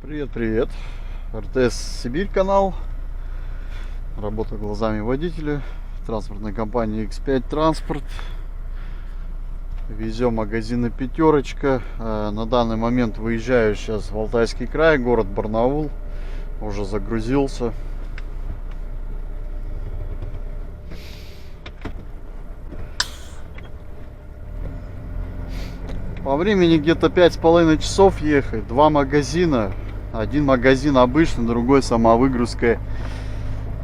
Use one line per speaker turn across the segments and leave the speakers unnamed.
Привет, привет. РТС Сибирь канал. Работа глазами водителя. Транспортной компании X5 Транспорт. Везем магазины Пятерочка. На данный момент выезжаю сейчас в Алтайский край, город Барнаул. Уже загрузился. По времени где-то 5,5 часов ехать. Два магазина. Один магазин обычный, другой самовыгрузкой.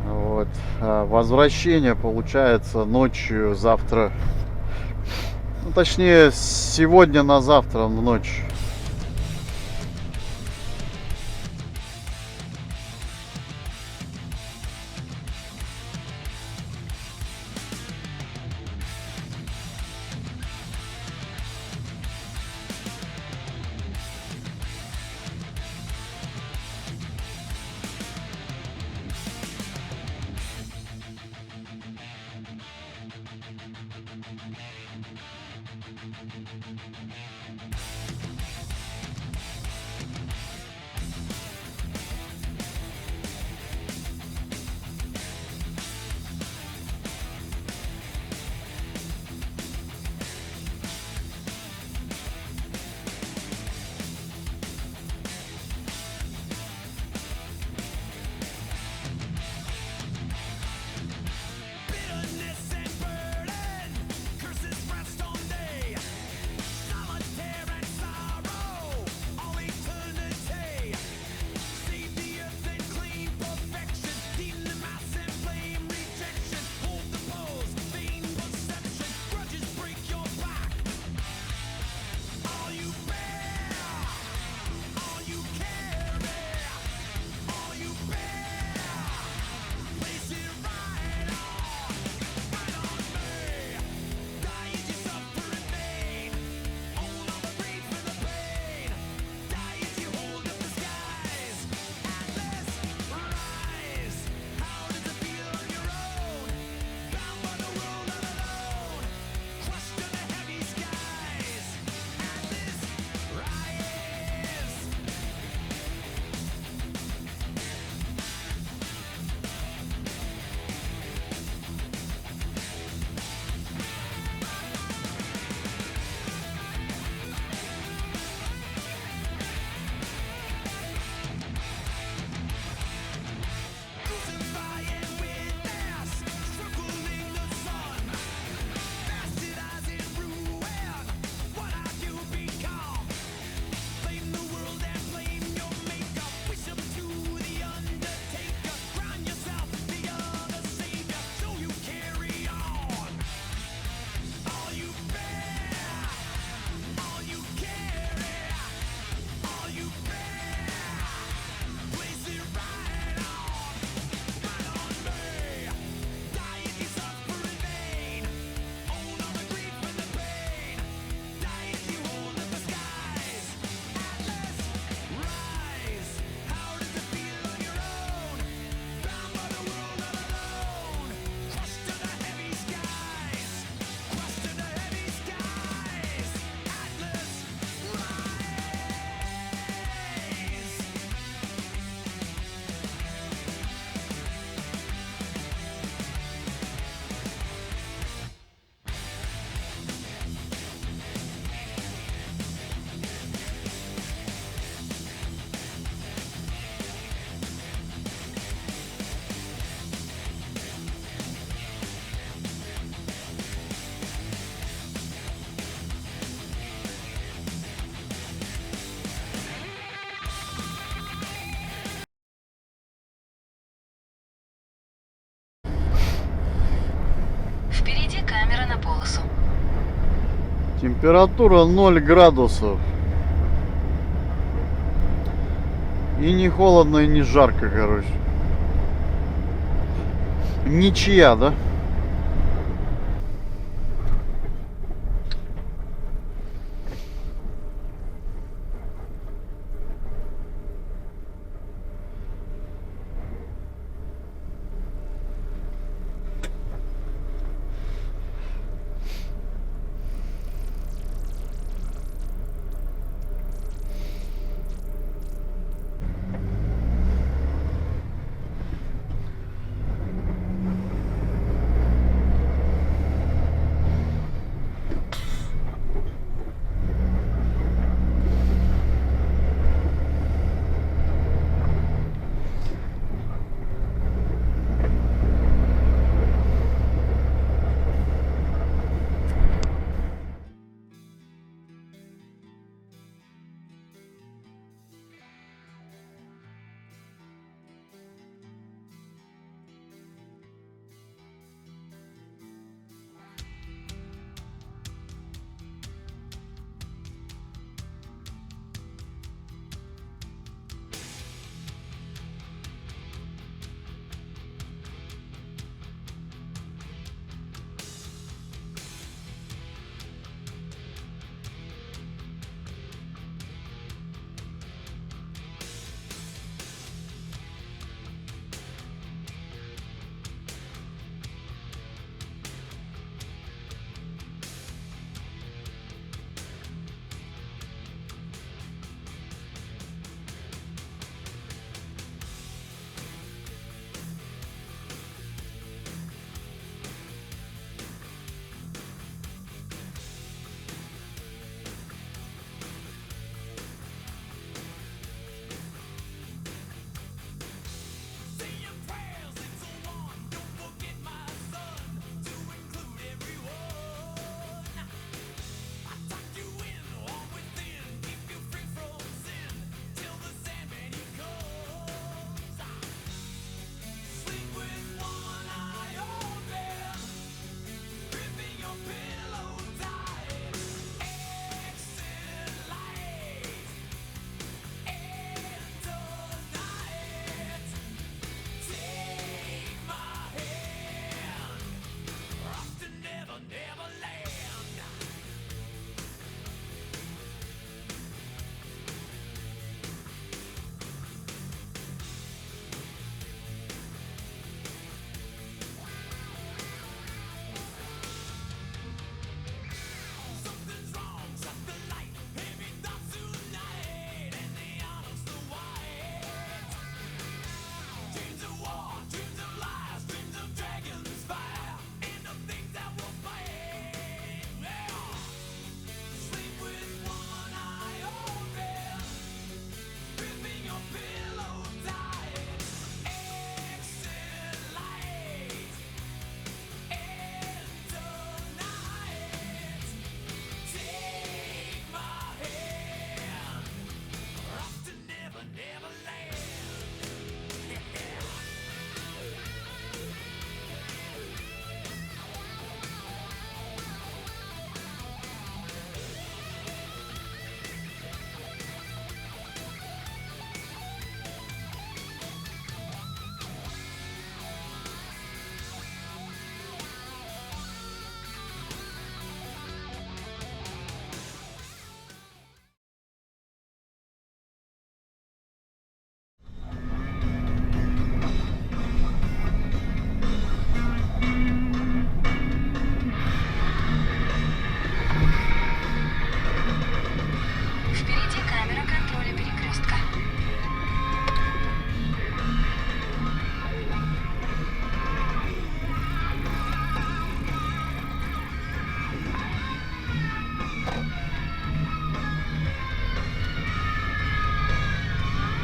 Вот. Возвращение получается ночью завтра. Ну, точнее, сегодня на завтра в ночь.
Впереди камера на полосу.
Температура 0 градусов. И не холодно, и не жарко, короче. Ничья, да?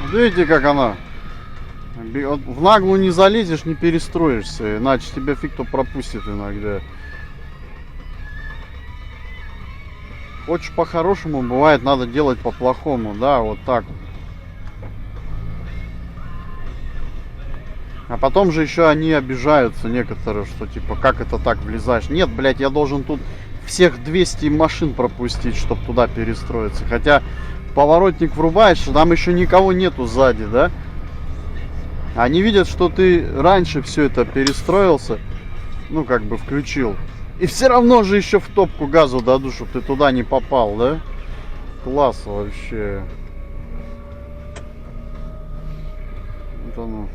Вот видите, как она? Вот в наглую не залезешь, не перестроишься, иначе тебя фиг кто пропустит иногда. Хочешь по-хорошему, бывает надо делать по-плохому, да, вот так. А потом же еще они обижаются некоторые, что типа, как это так влезаешь? Нет, блядь, я должен тут всех 200 машин пропустить, чтобы туда перестроиться. Хотя поворотник врубаешь, там еще никого нету сзади, да? Они видят, что ты раньше все это перестроился, ну как бы включил. И все равно же еще в топку газу дадут, чтобы ты туда не попал, да? Класс вообще. Вот оно.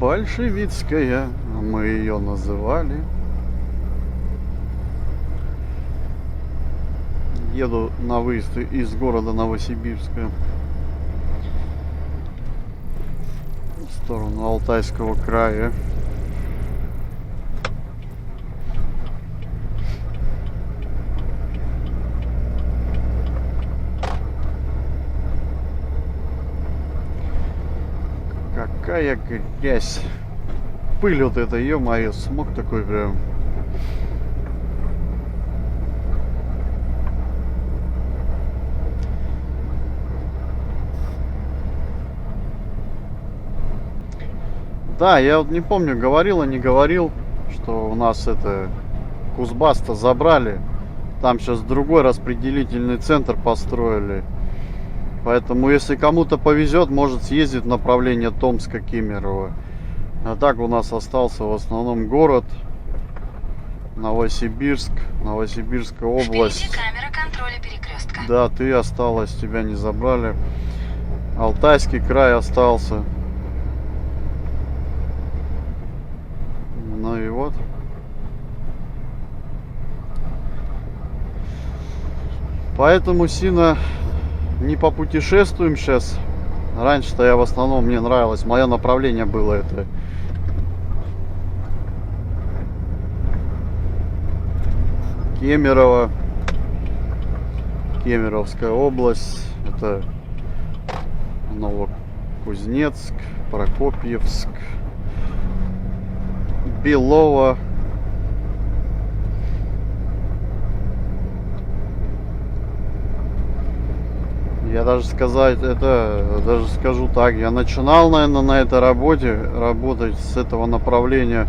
Большевицкая, мы ее называли. Еду на выезд из города Новосибирска в сторону Алтайского края. Какая грязь. Пыль вот эта, ё-моё, смог такой прям. Да, я вот не помню, говорил и не говорил, что у нас это Кузбасс-то забрали. Там сейчас другой распределительный центр построили. Поэтому, если кому-то повезет, может съездить в направление Томска-Кемерово. А так у нас остался в основном город Новосибирск, Новосибирская область.
Впереди камера контроля перекрестка.
Да, ты осталась, тебя не забрали. Алтайский край остался. Ну и вот. Поэтому сильно не попутешествуем сейчас. Раньше-то я в основном, мне нравилось, мое направление было это Кемерово, Кемеровская область, это Новокузнецк, Прокопьевск, Белово. Я даже сказать, это даже скажу так, я начинал, наверное, на этой работе работать с этого направления.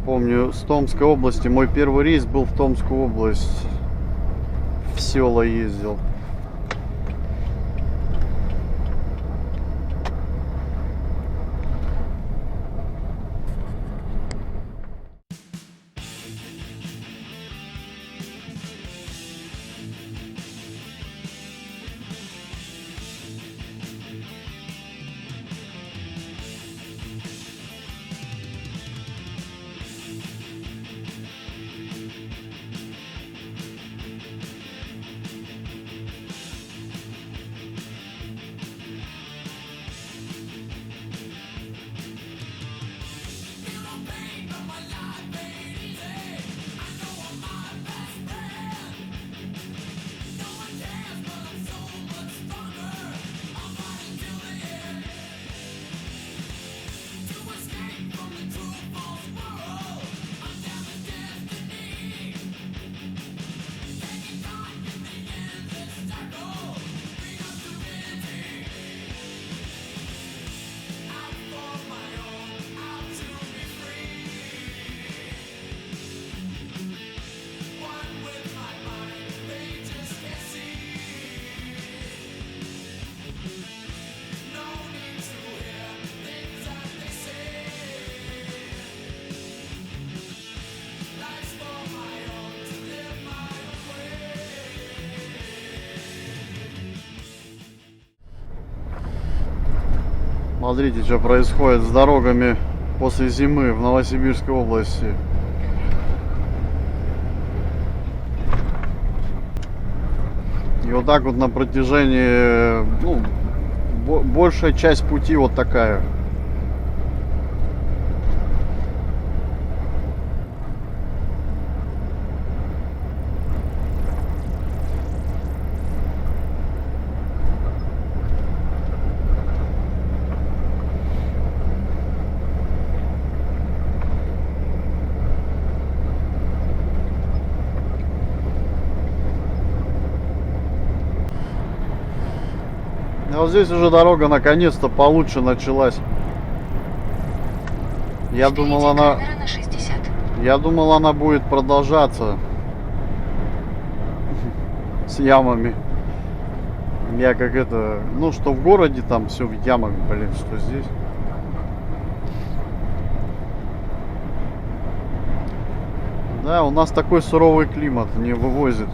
Помню, с Томской области, мой первый рейс был в Томскую область, в села ездил. Смотрите, что происходит с дорогами после зимы в Новосибирской области. И вот так вот на протяжении, ну, большая часть пути вот такая. А вот здесь уже дорога наконец-то получше началась. Я
Впереди
думал, она...
камера на 60.
Я думал, она будет продолжаться с ямами. Я как это... Ну, что в городе там все в ямах, блин, что здесь. Да, у нас такой суровый климат, не вывозит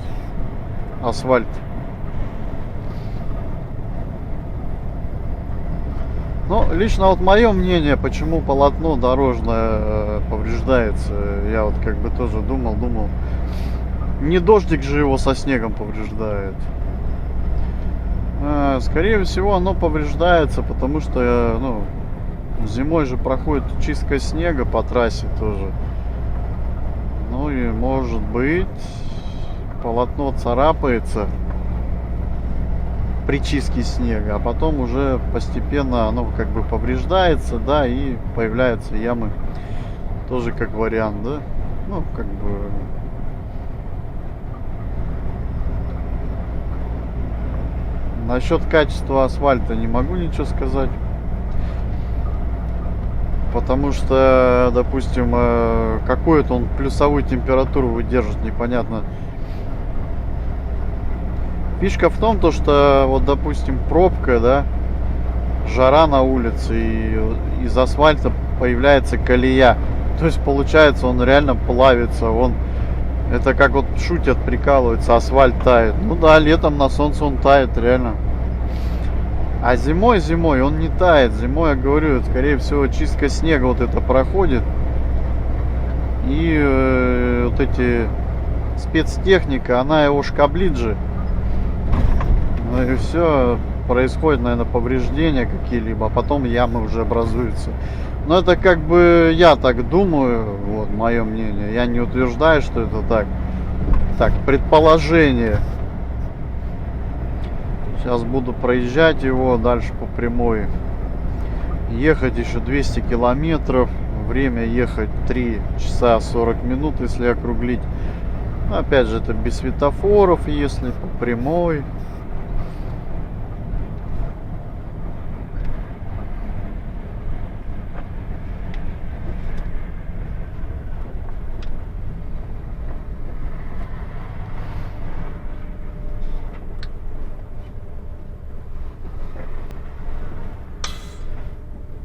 асфальт. Ну, лично вот мое мнение, почему полотно дорожное повреждается, я вот как бы тоже думал. Не дождик же его со снегом повреждает. Скорее всего, оно повреждается, потому что, ну, зимой же проходит чистка снега по трассе тоже. Ну и может быть полотно царапается при чистке снега, а потом уже постепенно оно как бы повреждается, да, и появляются ямы. Тоже как вариант, да? Ну, как бы... Насчет качества асфальта не могу ничего сказать. Потому что, допустим, какую-то он плюсовую температуру выдержит, непонятно. Фишка в том, то, что, вот, допустим, пробка, да, жара на улице, и из асфальта появляется колея. То есть, получается, он реально плавится. Это как вот шутят, прикалываются, асфальт тает. Ну да, летом на солнце он тает, реально. А зимой он не тает. Зимой, я говорю, скорее всего, чистка снега вот это проходит. И вот эти спецтехника, она его шкаблит же. Ну и все, происходит, наверное, повреждения какие-либо, а потом ямы уже образуются. Но это как бы я так думаю, вот мое мнение. Я не утверждаю, что это так. Так, предположение. Сейчас буду проезжать его дальше по прямой. Ехать еще 200 километров. Время ехать 3 часа 40 минут, если округлить. Опять же, это без светофоров, если по прямой.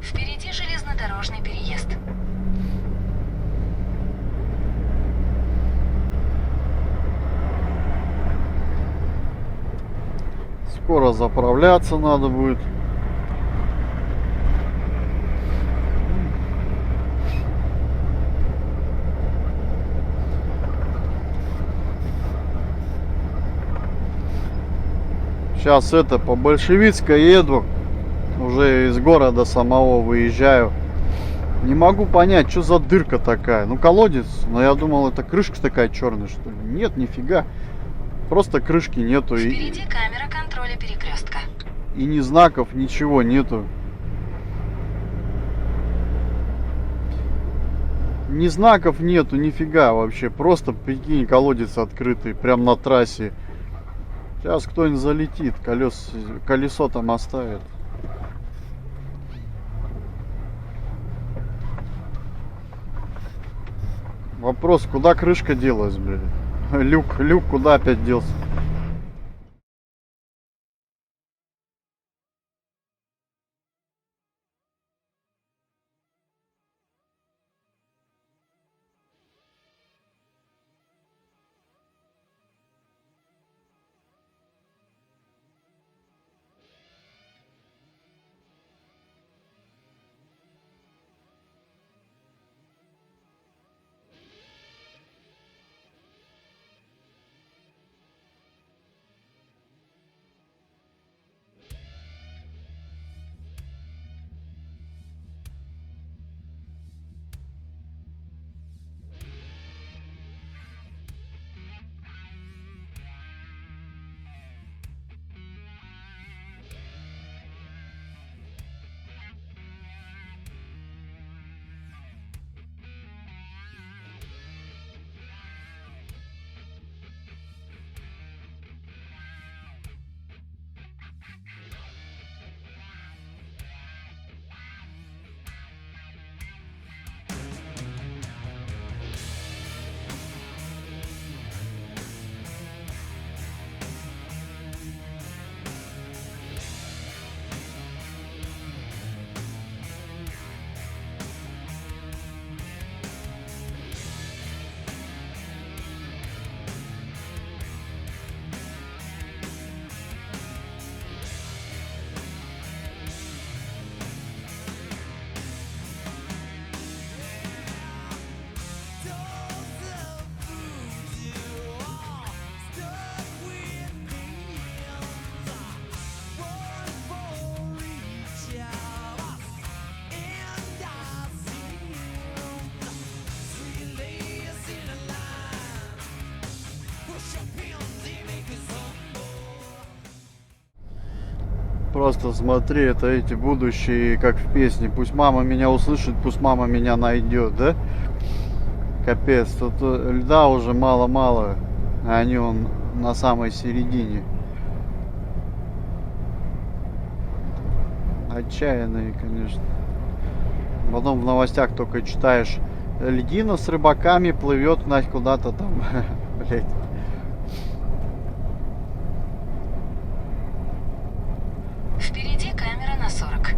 Впереди железнодорожный переезд.
Скоро заправляться надо будет. Сейчас это по Большевицкой еду. Уже из города самого выезжаю. Не могу понять, что за дырка такая. Ну, колодец. Но я думал, это крышка такая черная, что ли. Нет, нифига. Просто крышки нету.
Впереди камера контроля перекрестка.
И ни знаков, ничего нету. Ни знаков нету, нифига вообще. Просто, прикинь, колодец открытый. Прям на трассе. Сейчас кто-нибудь залетит. Колесо там оставит. Вопрос, куда крышка делась, блин? Люк куда опять делся? Просто смотри, это эти будущие, как в песне. Пусть мама меня услышит, пусть мама меня найдет, да? Капец, тут льда уже мало-мало, а они он на самой середине. Отчаянные, конечно. Потом в новостях только читаешь, льдина с рыбаками плывет куда-то там, блять.
Впереди камера на 40.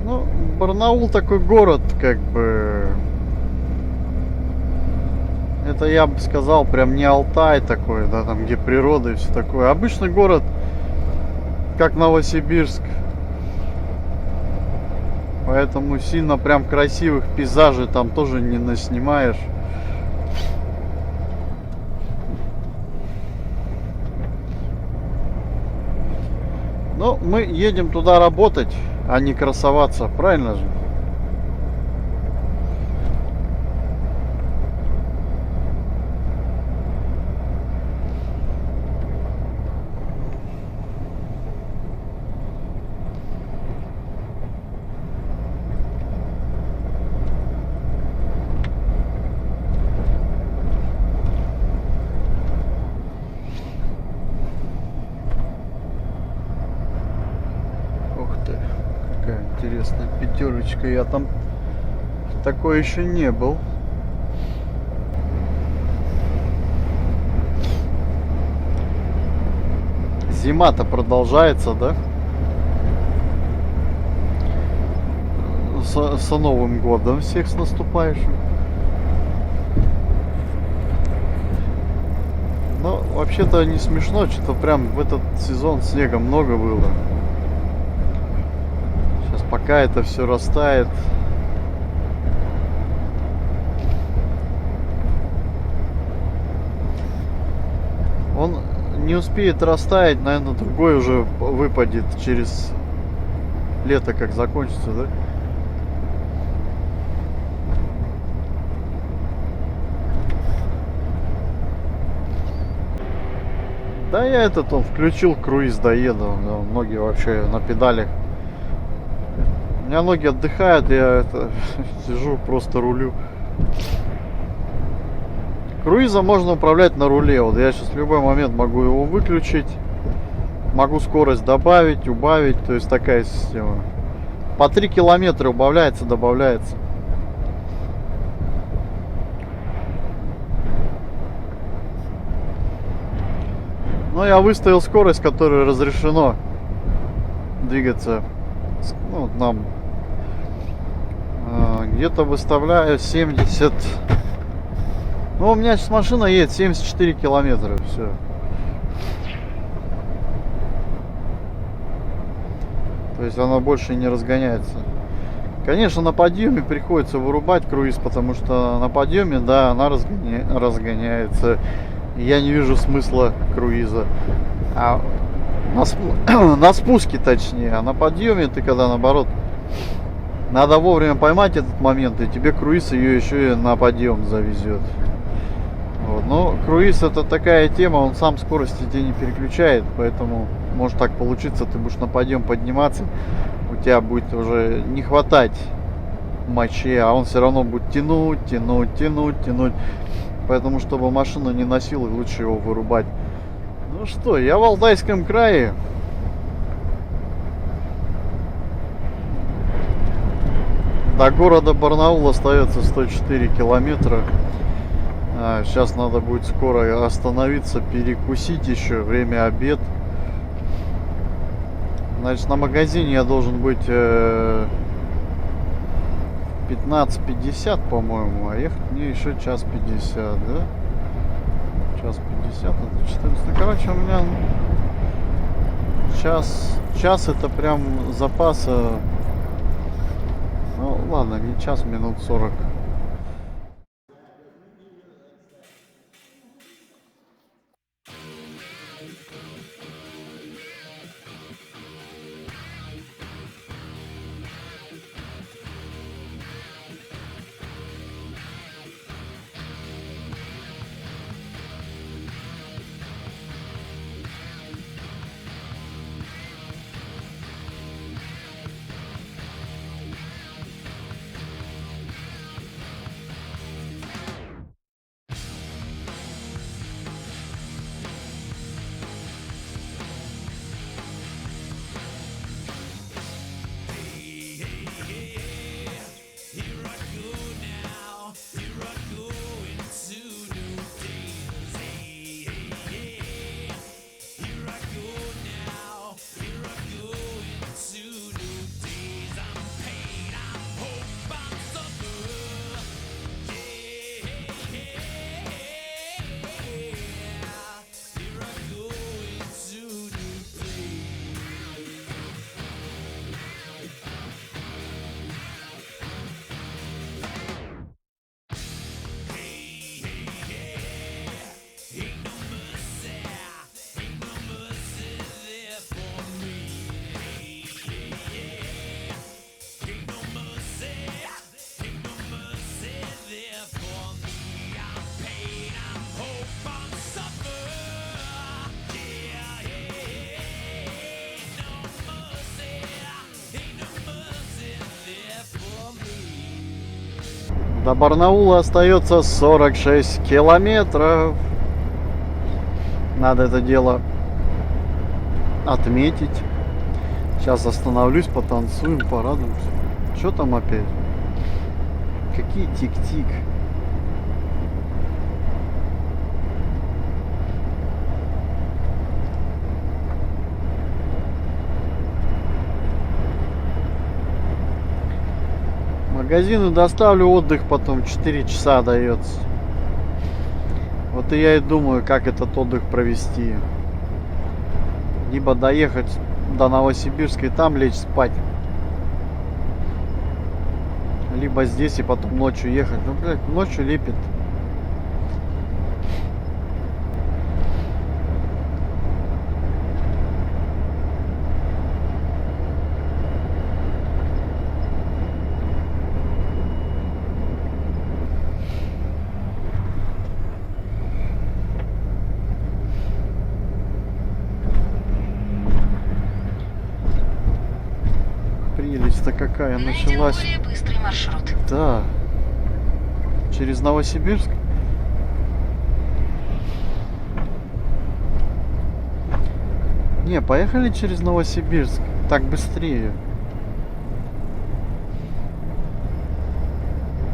Ну, Барнаул такой город, как бы... Это, я бы сказал, прям не Алтай такой, да, там, где природа и все такое. Обычный город, как Новосибирск. Поэтому сильно прям красивых пейзажей там тоже не наснимаешь. Но мы едем туда работать, а не красоваться, правильно же? Ух ты, какая интересная пятерочка. Я там такой еще не был. Зима-то продолжается, да? С Новым годом всех с наступающим. Но вообще-то не смешно, что-то прям в этот сезон снега много было. Сейчас пока это все растает. Он не успеет растаять, наверное, другой уже выпадет через лето, как закончится, да? Да я этот, он включил круиз, доеду. Ноги вообще на педалях. У меня ноги отдыхают, я это сижу, просто рулю. Круизом можно управлять на руле. Вот я сейчас в любой момент могу его выключить. Могу скорость добавить, убавить. То есть такая система. По 3 километра убавляется, добавляется. Но я выставил скорость, которой разрешено двигаться. Ну, нам где-то выставляю 70. Ну, у меня сейчас машина едет 74 километра. Все. То есть она больше не разгоняется. Конечно, на подъеме приходится вырубать круиз, потому что на подъеме, да, она разгоняется. Я не вижу смысла круиза. А на спуске, точнее. А на подъеме ты, когда наоборот, надо вовремя поймать этот момент, и тебе круиз ее еще и на подъем завезет. Вот. Но круиз это такая тема, он сам скорости тебе не переключает, поэтому может так получиться, ты будешь на подъем подниматься, у тебя будет уже не хватать мочи, а он все равно будет тянуть. Поэтому, чтобы машину не носил, лучше его вырубать. Ну что, я в Алтайском крае. До города Барнаул остается 104 километра. Сейчас надо будет скоро остановиться, перекусить еще, время обед. Значит, на магазине я должен быть 15:50, по-моему, а ехать мне еще час 50, да? Час 50, это 14. Ну, короче, у меня час это прям запаса. Ну, ладно, не час, минут 40. До Барнаула остается 46 километров. Надо это дело отметить. Сейчас остановлюсь, потанцуем, порадуемся. Что там опять? Какие тик-тик? Магазину доставлю, отдых потом 4 часа дается. Вот и я и думаю, как этот отдых провести. Либо доехать до Новосибирска и там лечь спать. Либо здесь и потом ночью ехать. Ну, блядь, ночью лепит. Прелесть-то какая началась.
Найден более быстрый маршрут.
Да. Через Новосибирск. Не, поехали через Новосибирск. Так быстрее.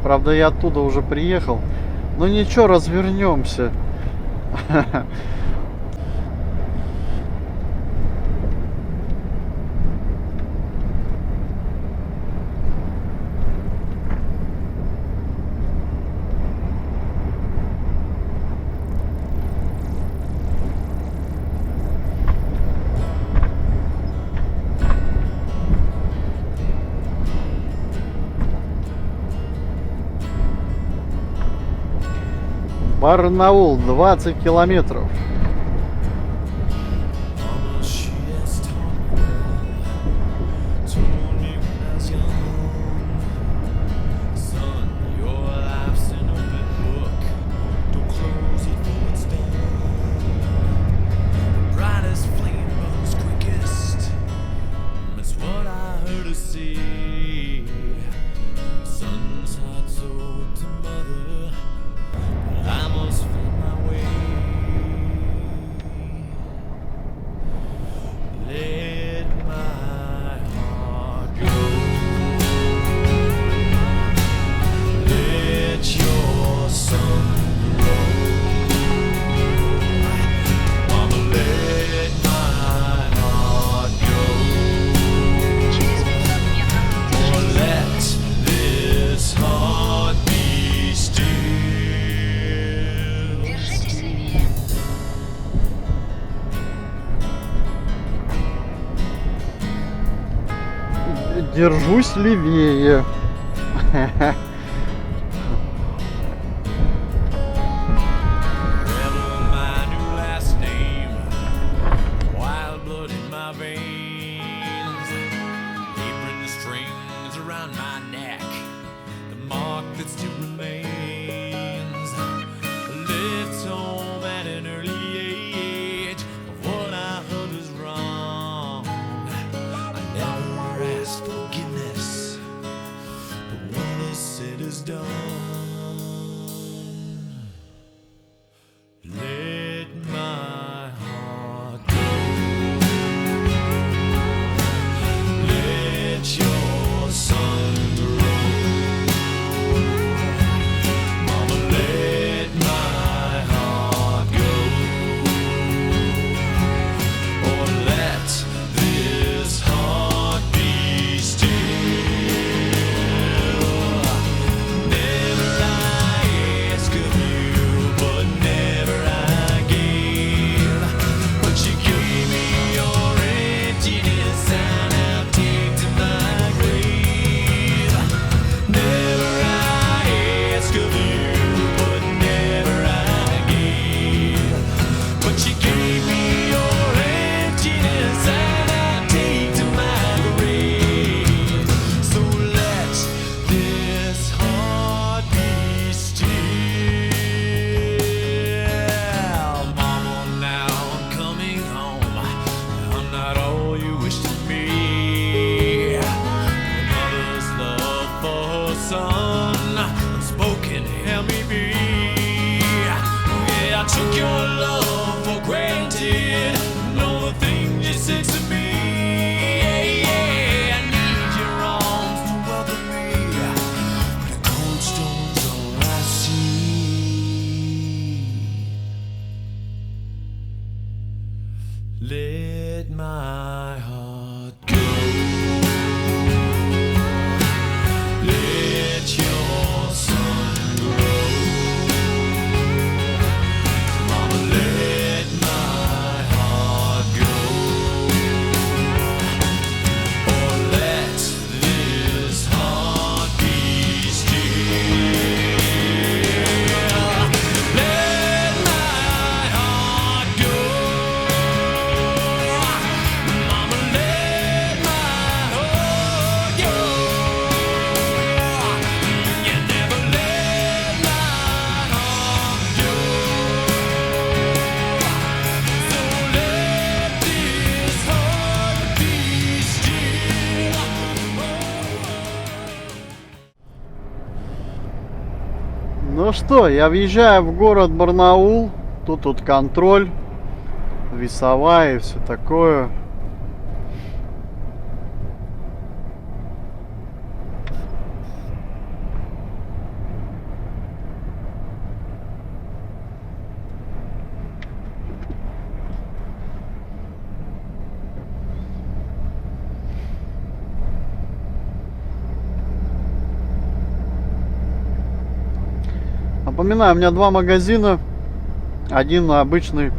Правда, я оттуда уже приехал. Но ничего, развернемся. Барнаул, 20 километров.
So to mother, I must find my way.
держусь левее.
Let my heart go. Let your sun grow. Mama, let my heart go. Or let this heart be still. Let my heart go. Mama, let my heart go. You never let my heart go. So let this heart be still.
Ну что, я въезжаю в город Барнаул. Тут контроль, весовая и все такое. Напоминаю, у меня два магазина. Один обычный,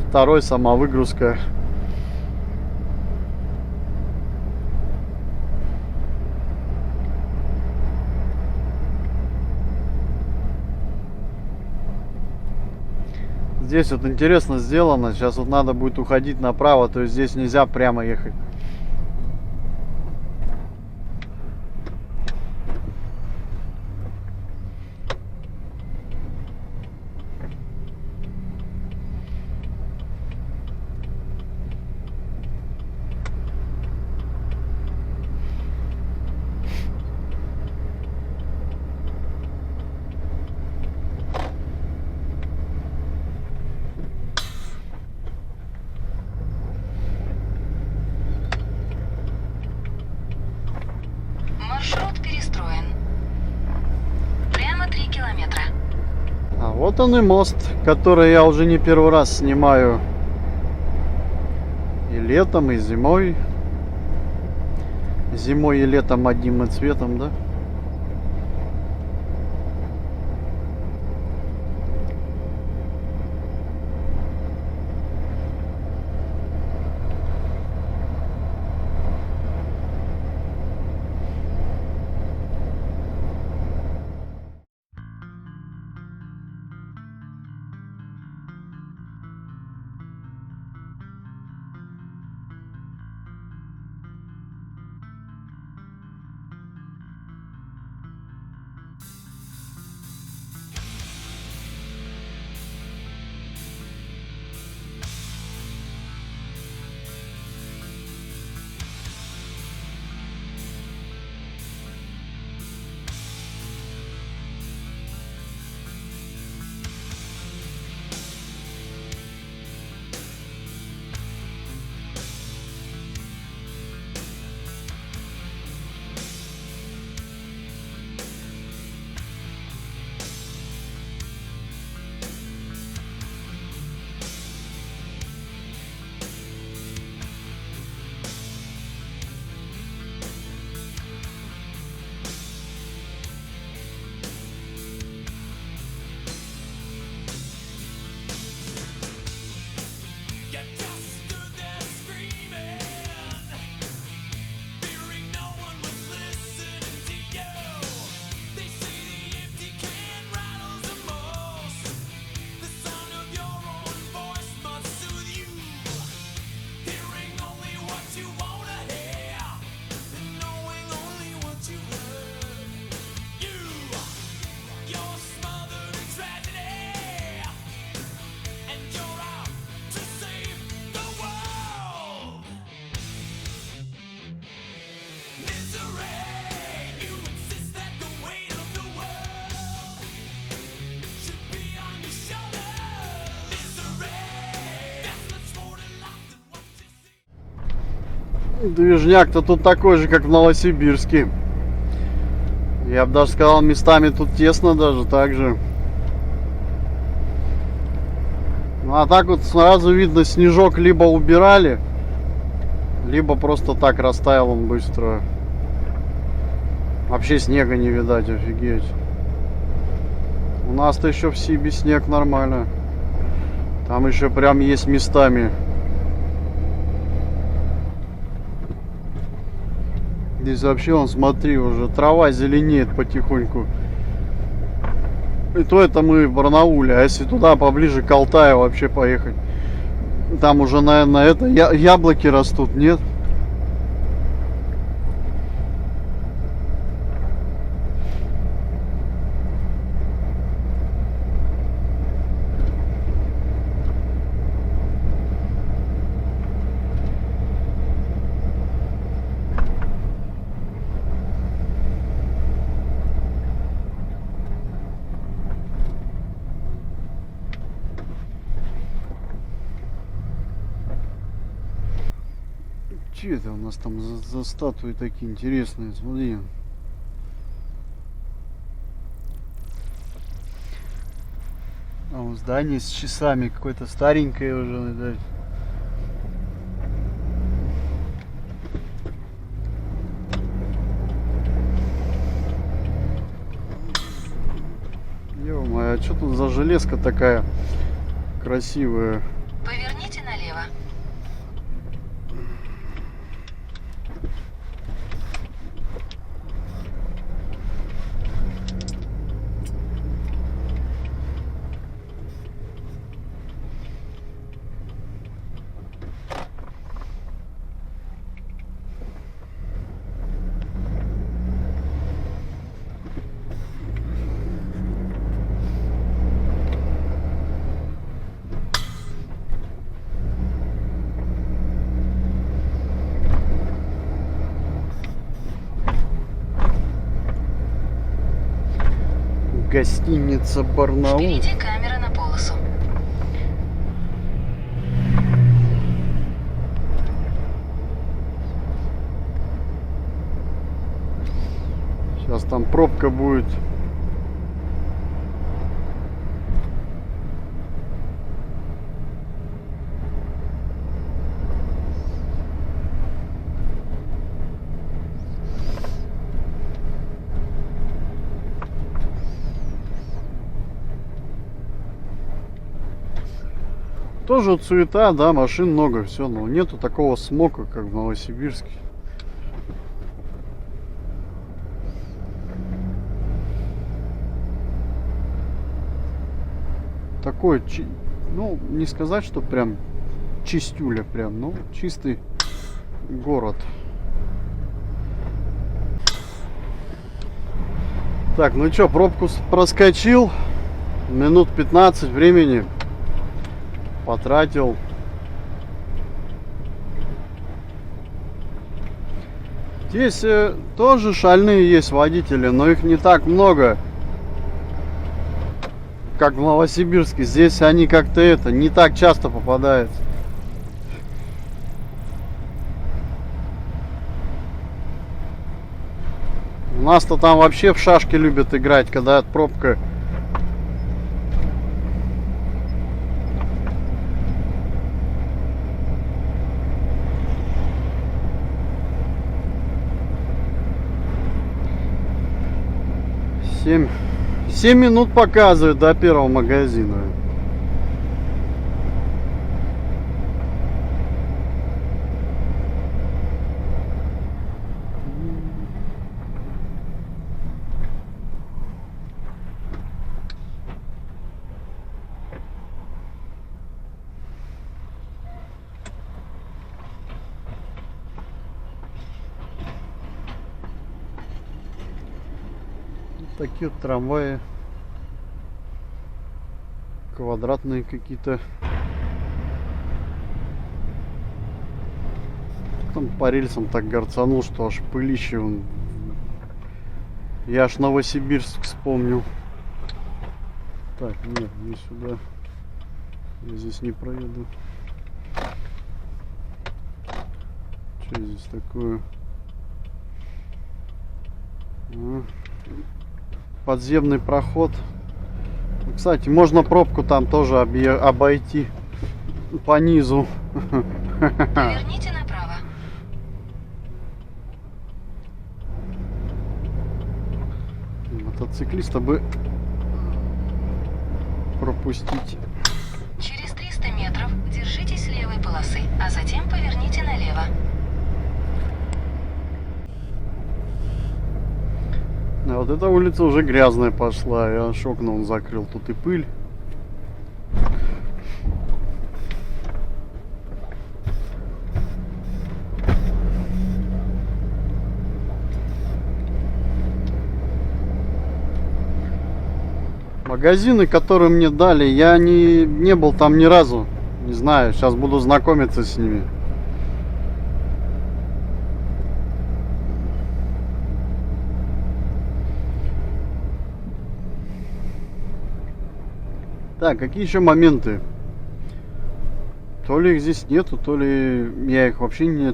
второй самовыгрузка. Здесь вот интересно сделано. Сейчас вот надо будет уходить направо, то есть здесь нельзя прямо ехать.
Маршрут перестроен. Прямо 3 километра.
А вот он и мост, который я уже не первый раз снимаю. И летом, и зимой. Зимой и летом одним и цветом, да? Движняк-то тут такой же, как в Новосибирске. Я бы даже сказал, местами тут тесно даже так же. Ну а так вот сразу видно, снежок либо убирали, либо просто так растаял он быстро. Вообще снега не видать, офигеть. У нас-то еще в Сибе снег нормально. Там еще прям есть местами. Здесь вообще, вон, смотри, уже трава зеленеет потихоньку. И то это мы в Барнауле. А если туда поближе к Алтаю вообще поехать, там уже, наверное, это яблоки растут, нет? Че это у нас там за статуи такие интересные? Смотри. А вот здание с часами какое-то старенькое уже, видать. Ё-моё, а что тут за железка такая красивая?
Поверните налево.
Гостиница Барнаул.
Впереди камера на полосу.
Сейчас там пробка будет. Тоже вот суета, да, машин много, все, но нету такого смога, как в Новосибирске. Такой, ну, не сказать, что прям чистюля, прям, ну, чистый город. Так, ну что, пробку проскочил, минут 15 времени потратил. Здесь тоже шальные есть водители, но их не так много, как в Новосибирске. Здесь они как-то не так часто попадаются. У нас-то там вообще в шашки любят играть, когда пробка. Семь минут показывает до первого магазина. Такие вот трамваи квадратные какие-то. Там по рельсам так горцанул, что аж пылище. Я аж Новосибирск вспомнил. Так, нет, не сюда. Я здесь не проеду. Что здесь такое? Подземный проход. Кстати, можно пробку там тоже обойти по низу.
Поверните направо.
Мотоциклиста бы пропустить.
Через 300 метров держитесь левой полосы, а затем поверните налево.
А вот эта улица уже грязная пошла. Я аж окна он закрыл. Тут и пыль. Магазины, которые мне дали, я не был там ни разу. Не знаю, сейчас буду знакомиться с ними. Так, какие еще моменты? То ли их здесь нету, то ли я их вообще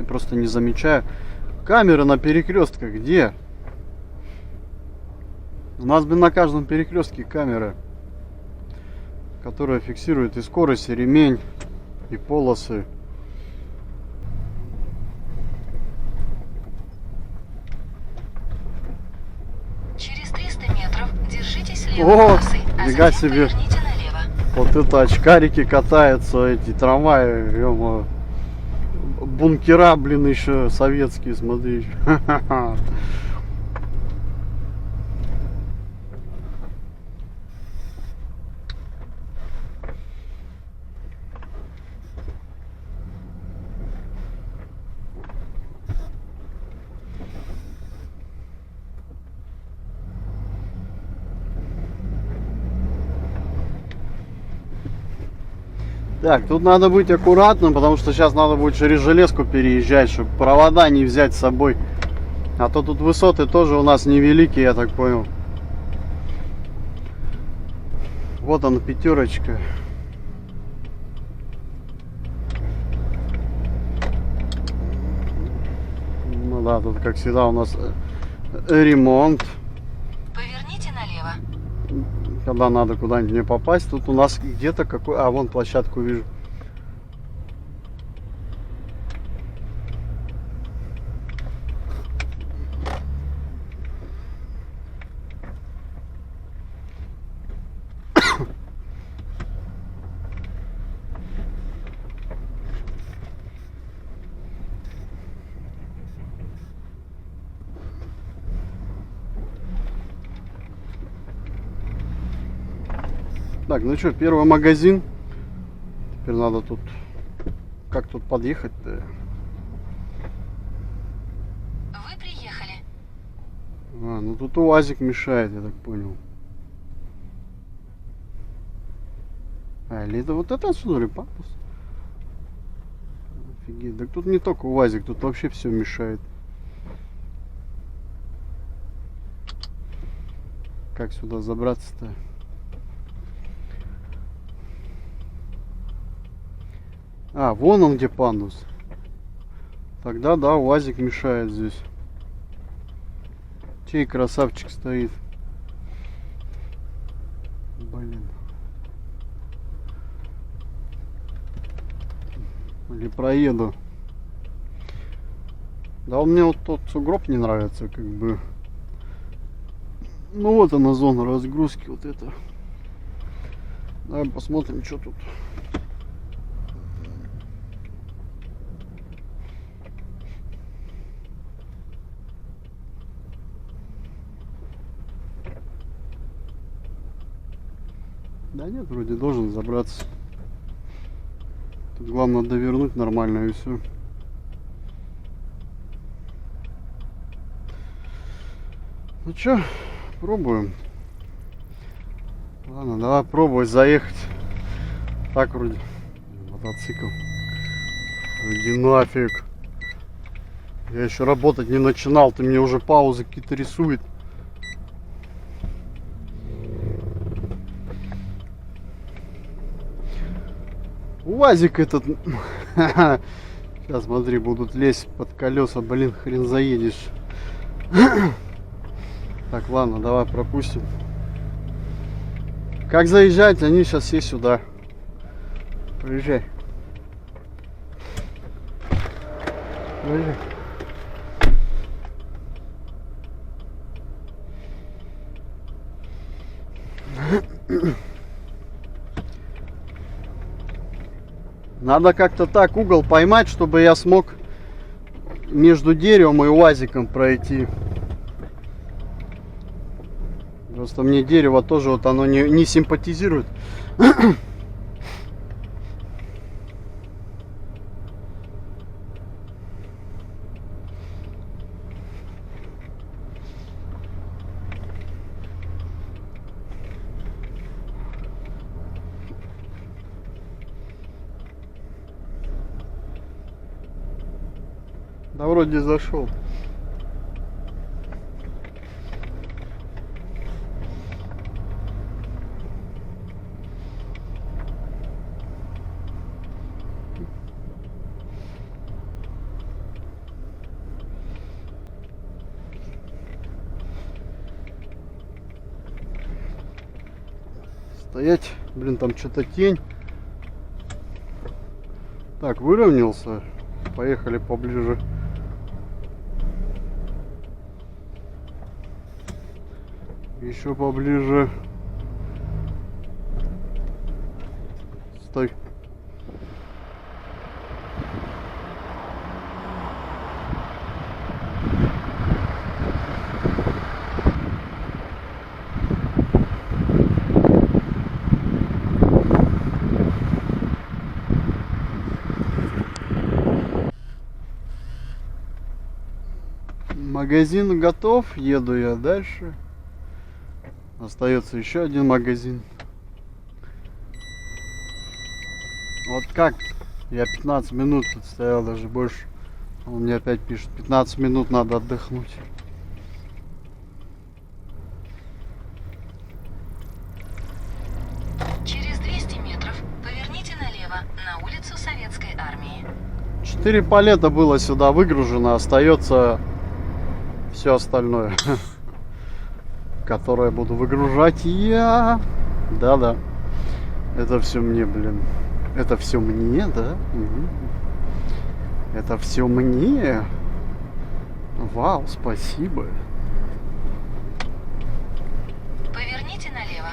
просто не замечаю. Камеры на перекрестках где? У нас, блин, на каждом перекрестке камера, которая фиксирует и скорость, и ремень, и полосы.
Через 300 метров держитесь левой
О,
полосы, а
нифига
затем
себе.
поверните налево.
Вот это очкарики катаются, эти трамваи, ё-моё. Бункера, блин, еще советские, смотри. Так, тут надо быть аккуратным, потому что сейчас надо будет через железку переезжать, чтобы провода не взять с собой. А то тут высоты тоже у нас невеликие, я так понял. Вот она, пятерочка. Ну да, тут как всегда у нас ремонт.
Поверните налево.
Когда надо куда-нибудь мне попасть, тут у нас где-то какой... А, вон площадку вижу. Так, ну что, первый магазин. Теперь надо тут... Как тут подъехать-то?
Вы приехали.
А, ну тут УАЗик мешает, я так понял. А, или это вот это отсюда ли папус? Офигеть. Так тут не только УАЗик, тут вообще все мешает. Как сюда забраться-то? А, вон он где пандус. Тогда да, УАЗик мешает здесь. Чей красавчик стоит. Блин. Или проеду. Да, он мне вот тот сугроб не нравится, как бы. Ну вот она, зона разгрузки, вот это. Давай посмотрим, что тут. Да нет, вроде должен забраться. Тут главное довернуть нормально и все. Ну чё, пробуем. Ладно, давай пробовать заехать. Так вроде. Мотоцикл. Иди нафиг. Я еще работать не начинал, ты мне уже паузы какие-то рисует. УАЗик этот Сейчас, смотри, будут лезть под колеса, блин, хрен заедешь. Так, ладно, давай пропустим. Как заезжать? Они сейчас все сюда. Приезжай. Приезжай. Надо как-то так угол поймать, чтобы я смог между деревом и УАЗиком пройти. Просто мне дерево тоже вот оно не симпатизирует. Да вроде зашел. Стоять, блин, там что-то тень. Так, выровнялся. Поехали поближе. Еще поближе. Стой. Магазин готов, еду я дальше. Остается еще один магазин. Вот как? Я 15 минут тут стоял, даже больше. Он мне опять пишет, 15 минут надо отдохнуть.
Через 200 метров поверните налево на улицу Советской Армии.
4 палета было сюда выгружено, остается все остальное, которое буду выгружать я. Да-да. Это все мне, блин. Это все мне, да? Угу. Это все мне. Вау, спасибо.
Поверните налево.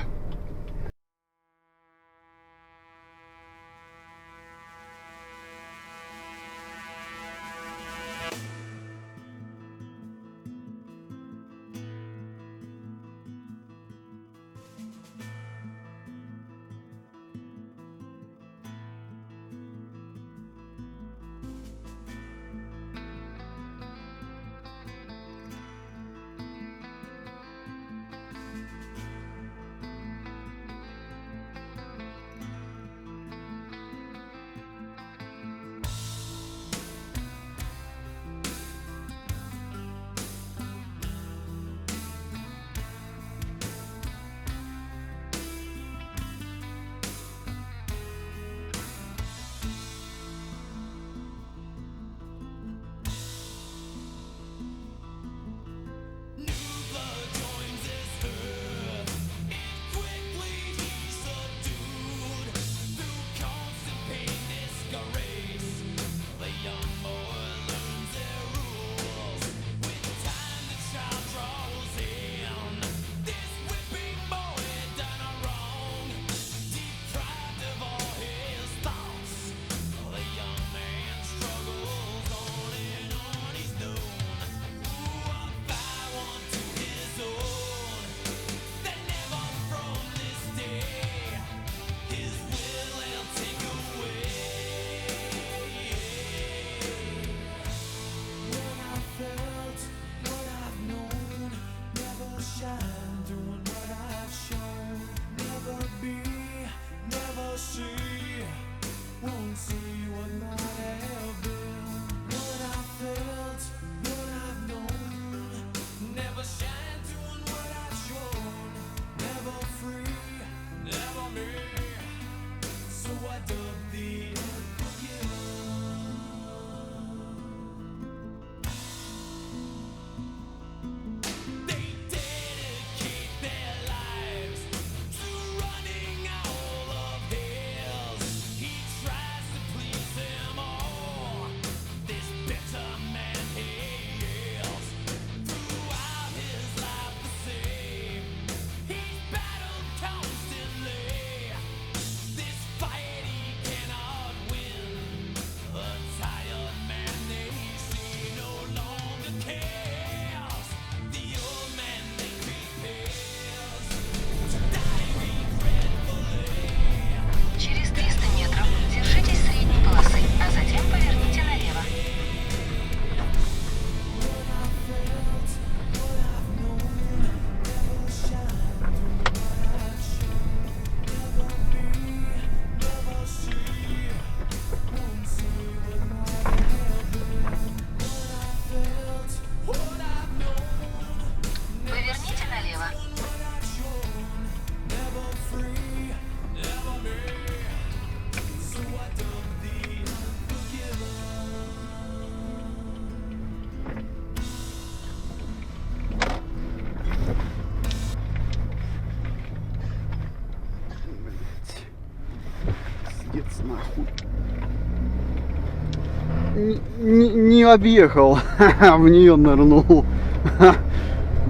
объехал, в нее нырнул.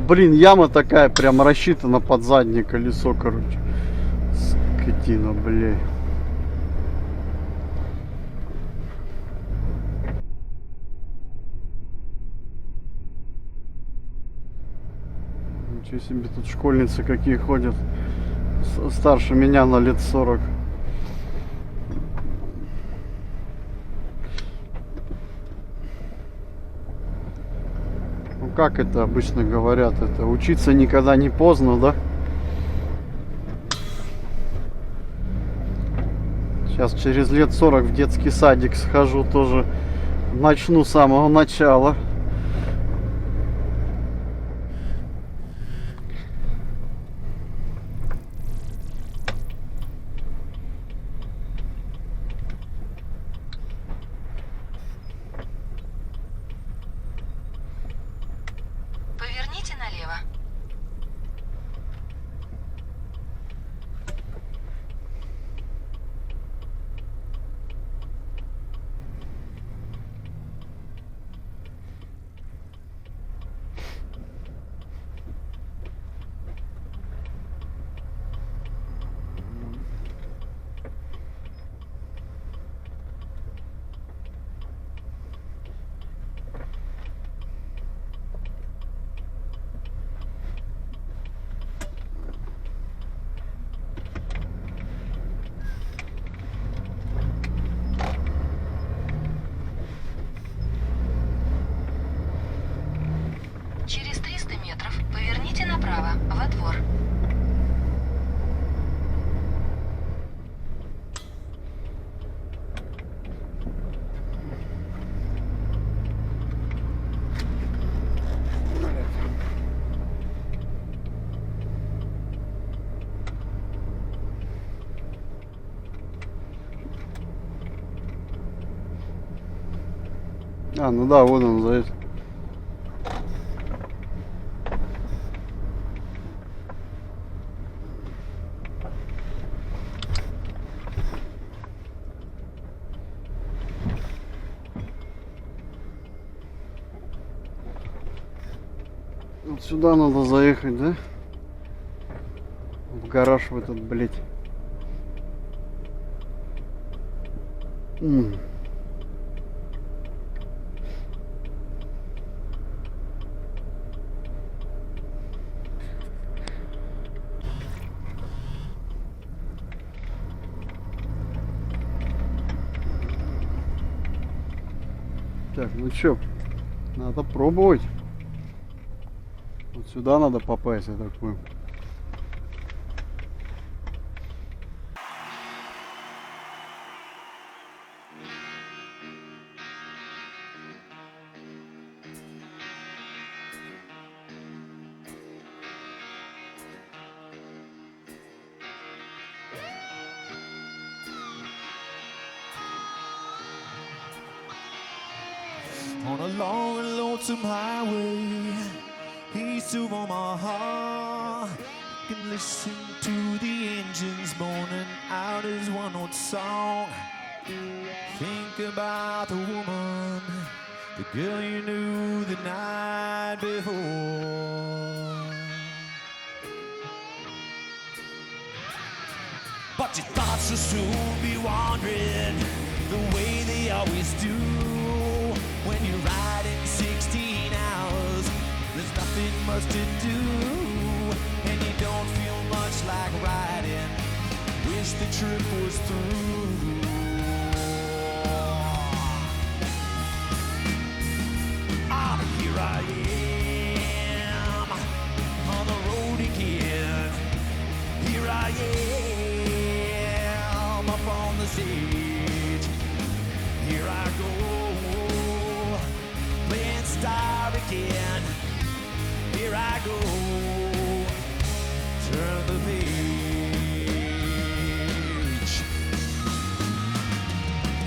Блин, яма такая, прям рассчитана под заднее колесо, короче. Скотина, блядь. Ничего себе, тут школьницы какие ходят. Старше меня на лет 40. Ну как это обычно говорят, это учиться никогда не поздно, да? Сейчас через лет 40 в детский садик схожу, тоже начну с самого начала.
Поверните налево. Через 300 метров поверните направо, во двор.
А, ну да, вот он за это. Вот сюда надо заехать, да? В гараж в этот, блядь. Так, ну чё, надо пробовать. Вот сюда надо попасть, я так понял.
On a long and lonesome highway, east of Omaha, you can listen to the engines moaning out his one note song. Think about the woman, the girl you knew the night before. But your thoughts will soon be wandering the way they always do. When you're riding 16 hours, there's nothing much to do, and you don't feel much like riding. Wish the trip was through. Ah, here I am on the road again. Here I am up on the stage. Here I go, playing star again. Here I go, turn the page.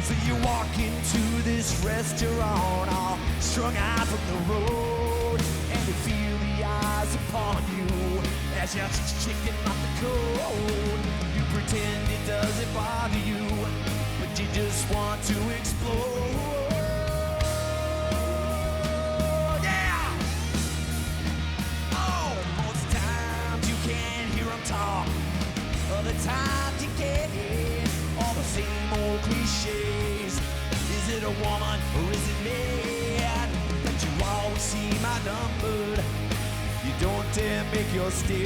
So you walk into this restaurant all strung out from the road, and you feel the eyes upon you as you're shaking off the cold. You pretend it doesn't bother you, but you just want to explode. all the time to get all the same old cliches. Is it a woman or is it me? But you always seem outnumbered. You don't dare make your stand.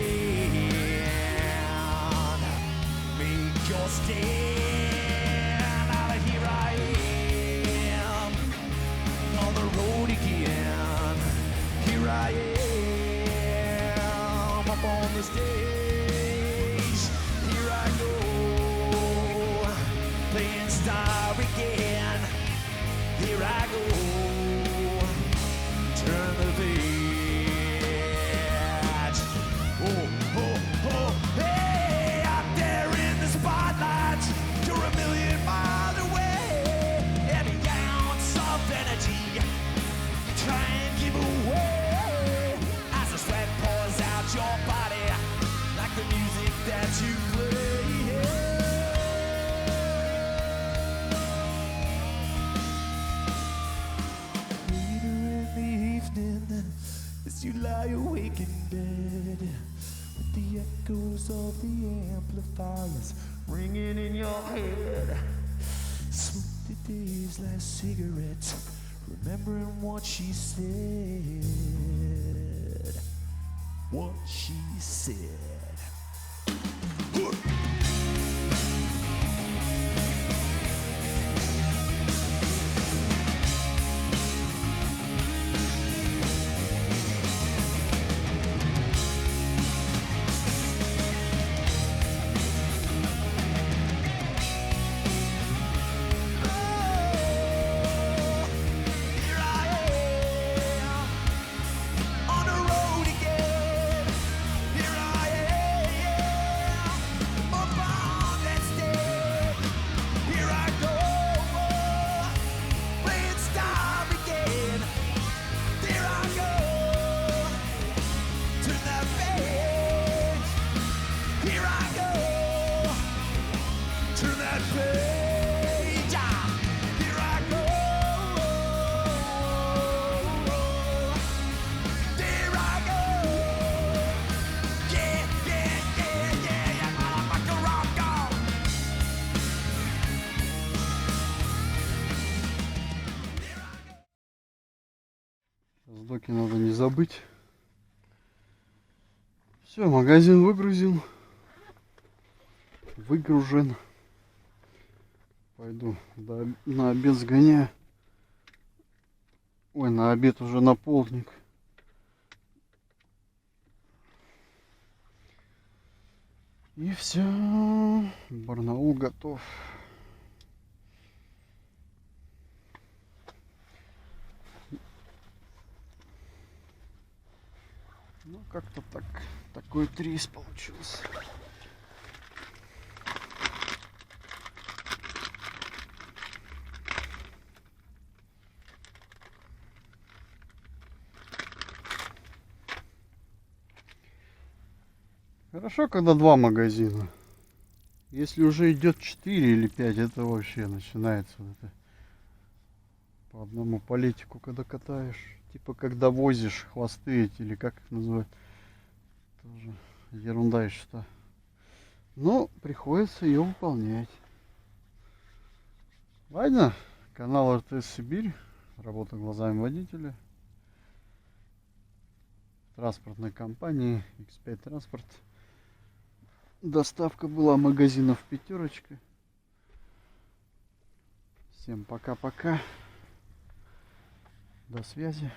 Make your stand. Now here I am on the road again. Here I am up on the stage. Here I go, playing star again. Here I go, turn the page. Oh, oh, oh, hey, out there in the spotlight, you're a million miles away. Every ounce of energy you try and give away as the sweat pours out your body like the music that you play. Later in the evening, as you lie awake in bed, with the echoes of the amplifiers ringing in your head, smoke the day's last cigarette, remembering what she said. What she said. Here I am on the road again. Here I am up on that stage. Here I go, playing star again. There I go, turn that page. Here I go, turn that page. Ah, here I go, there I go. Yeah, yeah, yeah, yeah, yeah, motherfucker, rock on.
Сдоки надо не забыть. Все, магазин выгрузил. Выгружен. Пойду на обед сгоняю. Ой, на обед уже на полдник. И все. Барнаул готов. Ну, как-то так. Такой рейс получился. Хорошо, когда два магазина. Если уже идет 4 или 5, это вообще начинается вот это по одному политику, когда катаешь. Типа когда возишь хвосты эти, или как их называют. Тоже ерунда и что. Но приходится ее выполнять. Ладно, канал РТС Сибирь. Работа глазами водителя. Транспортной компании X5 Транспорт. Доставка была магазинов Пятерочка. Всем пока-пока. До связи.